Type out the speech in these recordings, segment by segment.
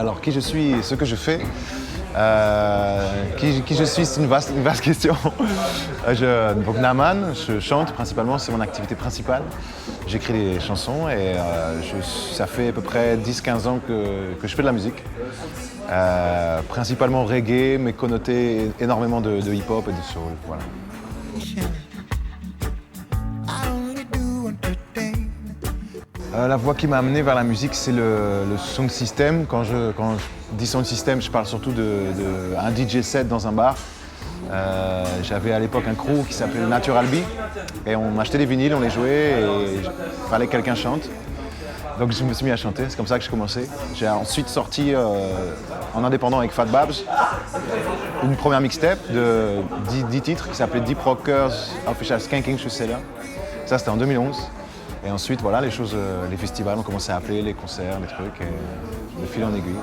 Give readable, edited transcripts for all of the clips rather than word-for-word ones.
Alors, qui je suis et ce que je fais. Qui je suis, c'est une vaste question. Donc Naaman, je chante principalement, c'est mon activité principale. J'écris des chansons et ça fait à peu près 10-15 ans que je fais de la musique. Principalement reggae, mais connoté énormément de hip-hop et de soul. Voilà. La voie qui m'a amené vers la musique, c'est le sound system. Quand je dis sound system, je parle surtout d'un DJ set dans un bar. J'avais à l'époque un crew qui s'appelait Natural B et on achetait des vinyles, on les jouait et il fallait que quelqu'un chante. Donc je me suis mis à chanter, c'est comme ça que j'ai commencé. J'ai ensuite sorti en indépendant avec Fat Babs une première mixtape de 10 titres qui s'appelait Deep Rockers Official Skanking chez Seller. Ça c'était en 2011. Et ensuite, voilà, les festivals ont commencé à appeler, les concerts, les trucs, et de fil en aiguille.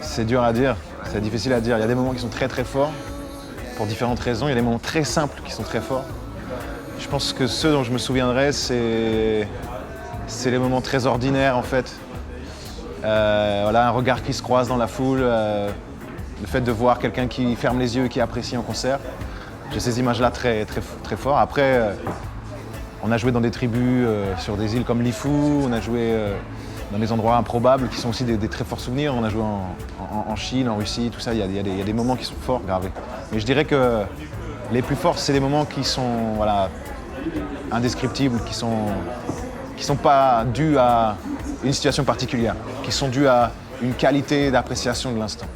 C'est dur à dire, c'est difficile à dire. Il y a des moments qui sont très très forts, pour différentes raisons. Il y a des moments très simples qui sont très forts. Je pense que ceux dont je me souviendrai, c'est les moments très ordinaires, en fait. Voilà, un regard qui se croise dans la foule, le fait de voir quelqu'un qui ferme les yeux et qui apprécie un concert. J'ai ces images-là très, très, très fort. Après, on a joué dans des tribus sur des îles comme Lifou, on a joué dans des endroits improbables qui sont aussi des très forts souvenirs. On a joué en Chine, en Russie, tout ça. Il y a des moments qui sont forts, gravés. Mais je dirais que les plus forts, c'est des moments qui sont voilà, indescriptibles, qui sont pas dus à une situation particulière, qui sont dus à une qualité d'appréciation de l'instant.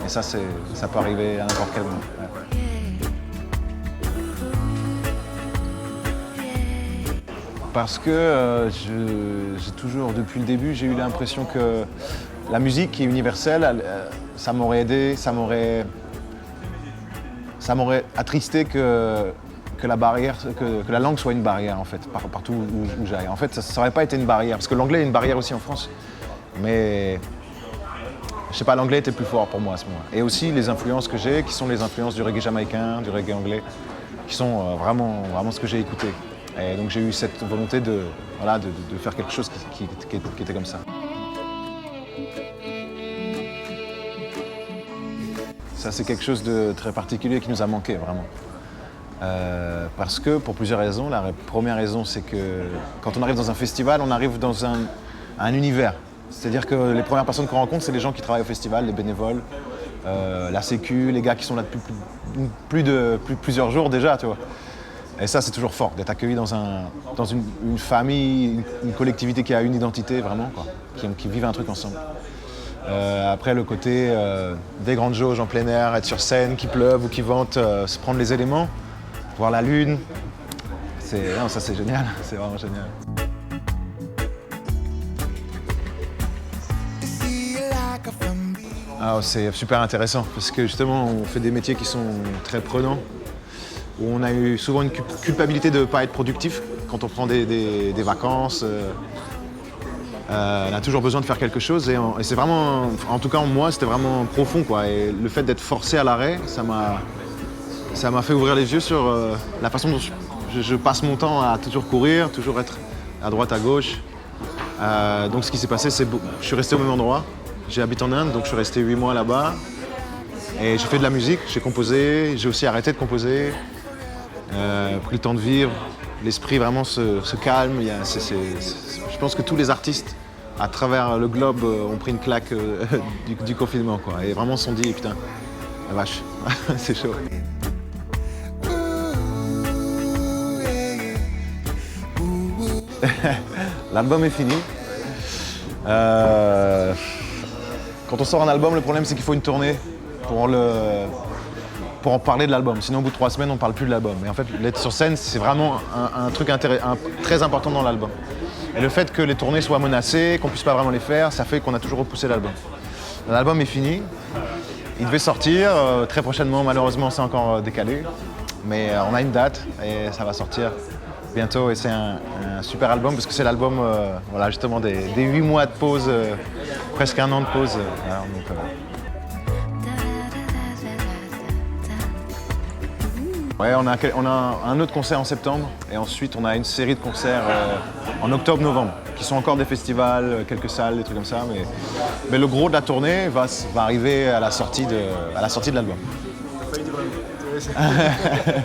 Et ça peut arriver à n'importe quel moment. Ouais. Parce que j'ai toujours, depuis le début, j'ai eu l'impression que la musique qui est universelle, ça m'aurait aidé, ça m'aurait attristé que la langue soit une barrière en fait, partout où j'aille. En fait, ça n'aurait pas été une barrière, parce que l'anglais est une barrière aussi en France. Mais je sais pas, l'anglais était plus fort pour moi à ce moment-là. Et aussi les influences que j'ai, qui sont les influences du reggae jamaïcain, du reggae anglais, qui sont vraiment ce que j'ai écouté. Et donc j'ai eu cette volonté de faire quelque chose qui était comme ça. Ça c'est quelque chose de très particulier qui nous a manqué vraiment. Parce que pour plusieurs raisons. La première raison c'est que quand on arrive dans un festival, on arrive dans un univers. C'est-à-dire que les premières personnes qu'on rencontre, c'est les gens qui travaillent au festival, les bénévoles, la sécu, les gars qui sont là depuis plusieurs jours déjà, tu vois. Et ça, c'est toujours fort, d'être accueilli dans une famille, une collectivité qui a une identité vraiment, quoi, qui vivent un truc ensemble. Après, le côté des grandes jauges en plein air, être sur scène, qu'il pleuve ou qu'il vente, se prendre les éléments, voir la lune, ça c'est génial, c'est vraiment génial. Ah, c'est super intéressant, parce que justement, on fait des métiers qui sont très prenants, où on a eu souvent une culpabilité de ne pas être productif quand on prend des vacances. On a toujours besoin de faire quelque chose et c'est vraiment, en tout cas moi, c'était vraiment profond, quoi. Et le fait d'être forcé à l'arrêt, ça m'a fait ouvrir les yeux sur la façon dont je passe mon temps à toujours courir, toujours être à droite, à gauche. Donc ce qui s'est passé, c'est que je suis resté au même endroit. J'habite en Inde, donc je suis resté 8 mois là-bas. Et j'ai fait de la musique, j'ai composé, j'ai aussi arrêté de composer. Pris le temps de vivre, l'esprit vraiment se calme. Je pense que tous les artistes à travers le globe ont pris une claque du confinement, quoi. Et vraiment se sont dit, putain, la vache, c'est chaud. L'album est fini. Quand on sort un album, le problème c'est qu'il faut une tournée pour en parler de l'album. Sinon, au bout de 3 semaines, on ne parle plus de l'album. Et en fait, l'être sur scène, c'est vraiment un truc très important dans l'album. Et le fait que les tournées soient menacées, qu'on ne puisse pas vraiment les faire, ça fait qu'on a toujours repoussé l'album. L'album est fini. Il devait sortir très prochainement. Malheureusement, c'est encore décalé. Mais on a une date et ça va sortir bientôt. Et c'est un super album parce que c'est l'album voilà, justement des 8 mois de pause, presque 1 an de pause. Alors, donc, Ouais, on a un autre concert en septembre et ensuite on a une série de concerts en octobre-novembre qui sont encore des festivals, quelques salles, des trucs comme ça. Mais le gros de la tournée va arriver à la sortie de l'album. T'as failli dire la même.